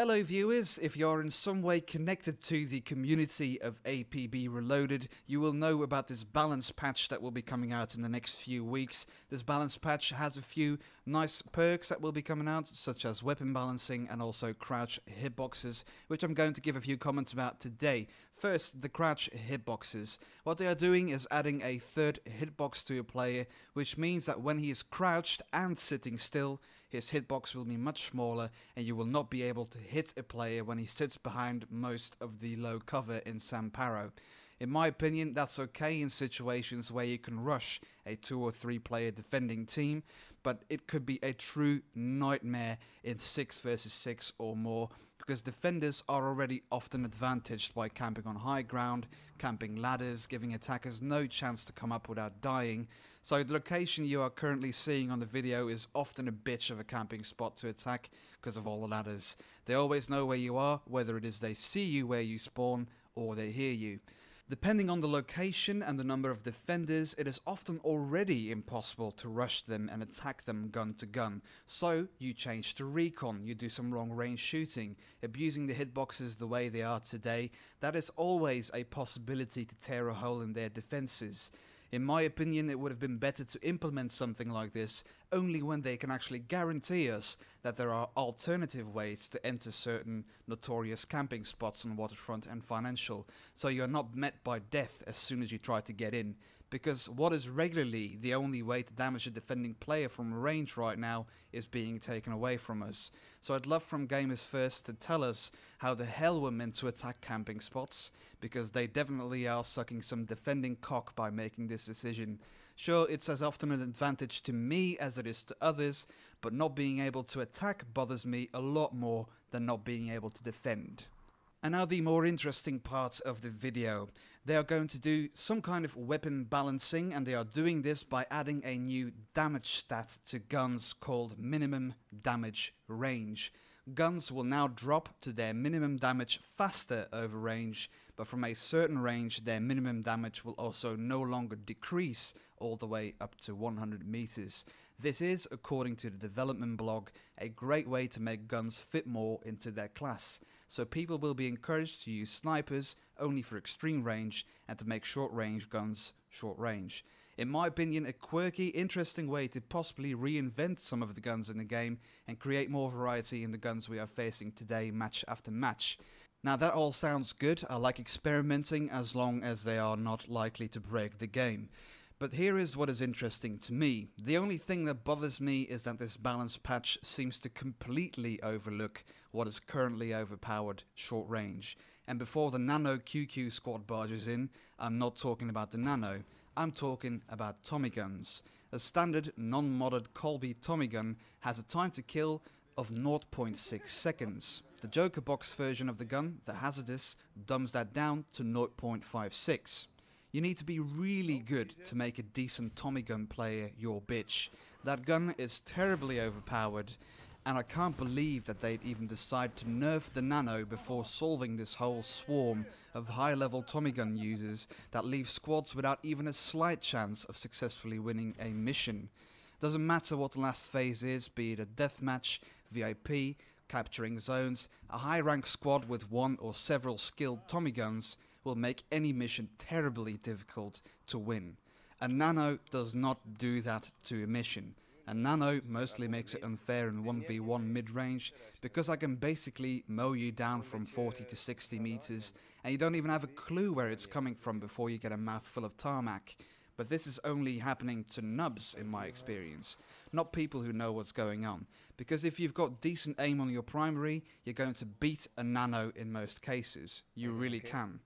Hello viewers, if you're in some way connected to the community of APB Reloaded, you will know about this balance patch that will be coming out in the next few weeks. This balance patch has a few nice perks that will be coming out, such as weapon balancing and also crouch hitboxes, which I'm going to give a few comments about today. First, the crouch hitboxes. What they are doing is adding a third hitbox to a player, which means that when he is crouched and sitting still, his hitbox will be much smaller and you will not be able to hit a player when he sits behind most of the low cover in Samparo. In my opinion, that's okay in situations where you can rush a 2 or 3 player defending team, but it could be a true nightmare in 6 versus 6 or more, because defenders are already often advantaged by camping on high ground, camping ladders, giving attackers no chance to come up without dying. So the location you are currently seeing on the video is often a bitch of a camping spot to attack because of all the ladders. They always know where you are, whether it is they see you where you spawn or they hear you. Depending on the location and the number of defenders, it is often already impossible to rush them and attack them gun to gun. So you change to recon, you do some long range shooting, abusing the hitboxes the way they are today. That is always a possibility to tear a hole in their defenses. In my opinion, it would have been better to implement something like this only when they can actually guarantee us that there are alternative ways to enter certain notorious camping spots on Waterfront and Financial, so you're not met by death as soon as you try to get in. Because what is regularly the only way to damage a defending player from range right now is being taken away from us. So I'd love from Gamers First to tell us how the hell we're meant to attack camping spots, because they definitely are sucking some defending cock by making this decision. Sure, it's as often an advantage to me as it is to others, but not being able to attack bothers me a lot more than not being able to defend. And now the more interesting part of the video. They are going to do some kind of weapon balancing, and they are doing this by adding a new damage stat to guns called minimum damage range. Guns will now drop to their minimum damage faster over range, but from a certain range their minimum damage will also no longer decrease all the way up to 100 meters. This is, according to the development blog, a great way to make guns fit more into their class. So people will be encouraged to use snipers only for extreme range and to make short range guns short range. In my opinion, a quirky, interesting way to possibly reinvent some of the guns in the game and create more variety in the guns we are facing today match after match. Now that all sounds good. I like experimenting as long as they are not likely to break the game. But here is what is interesting to me. The only thing that bothers me is that this balance patch seems to completely overlook what is currently overpowered short range. And before the Nano QQ squad barges in, I'm not talking about the Nano, I'm talking about Tommy guns. A standard non-modded Colby Tommy gun has a time to kill of 0.6 seconds. The Joker box version of the gun, the Hazardous, dumbs that down to 0.56. You need to be really good to make a decent Tommy gun player your bitch. That gun is terribly overpowered, and I can't believe that they'd even decide to nerf the Nano before solving this whole swarm of high level Tommy gun users that leave squads without even a slight chance of successfully winning a mission. Doesn't matter what the last phase is, be it a deathmatch, VIP, capturing zones, a high rank squad with one or several skilled Tommy guns will make any mission terribly difficult to win. A Nano does not do that to a mission. A Nano mostly makes it unfair in 1v1 mid-range, because I can basically mow you down from 40 to 60 meters and you don't even have a clue where it's coming from before you get a mouthful of tarmac. But this is only happening to nubs in my experience, not people who know what's going on. Because if you've got decent aim on your primary, you're going to beat a Nano in most cases. You really can.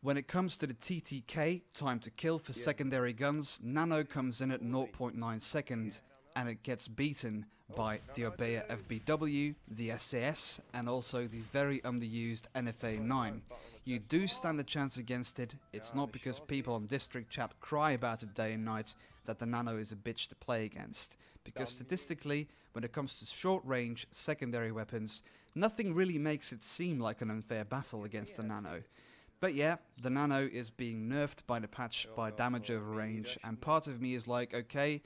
When it comes to the TTK, time to kill for secondary guns, Nano comes in at 0.9 seconds and it gets beaten by the Obeya FBW, the SAS and also the very underused NFA9. You do stand a chance against it. It's not because people on District Chat cry about it day and night that the Nano is a bitch to play against. Because statistically, when it comes to short range secondary weapons, nothing really makes it seem like an unfair battle against the Nano. But yeah, the Nano is being nerfed by the patch by damage over range, and part of me is like, okay,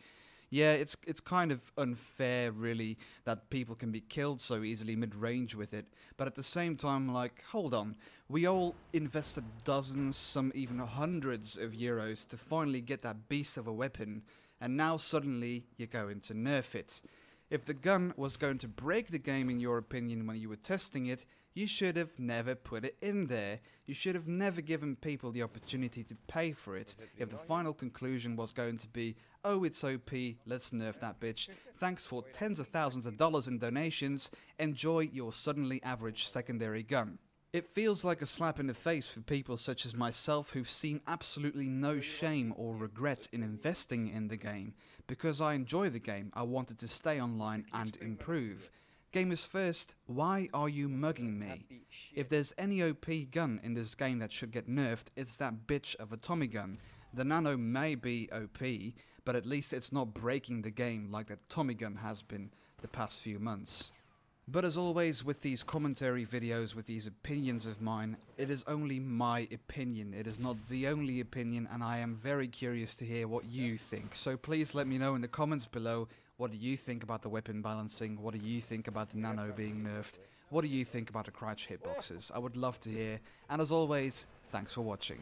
Yeah, it's kind of unfair, really, that people can be killed so easily mid-range with it. But at the same time, like, hold on. We all invested dozens, some even hundreds of euros to finally get that beast of a weapon, and now suddenly you're going to nerf it. If the gun was going to break the game in your opinion when you were testing it, you should have never put it in there. You should have never given people the opportunity to pay for it if the final conclusion was going to be, oh, it's OP, let's nerf that bitch. Thanks for tens of thousands of dollars in donations, enjoy your suddenly average secondary gun. It feels like a slap in the face for people such as myself who've seen absolutely no shame or regret in investing in the game. Because I enjoy the game, I wanted to stay online and improve. Gamers first, why are you mugging me? If there's any OP gun in this game that should get nerfed, it's that bitch of a Tommy gun. The Nano may be OP, but at least it's not breaking the game like that Tommy gun has been the past few months. But as always with these commentary videos, with these opinions of mine, it is only my opinion. It is not the only opinion, and I am very curious to hear what you think. So please let me know in the comments below, what do you think about the weapon balancing? What do you think about the Nano being nerfed? What do you think about the crouch hitboxes? I would love to hear. And as always, thanks for watching.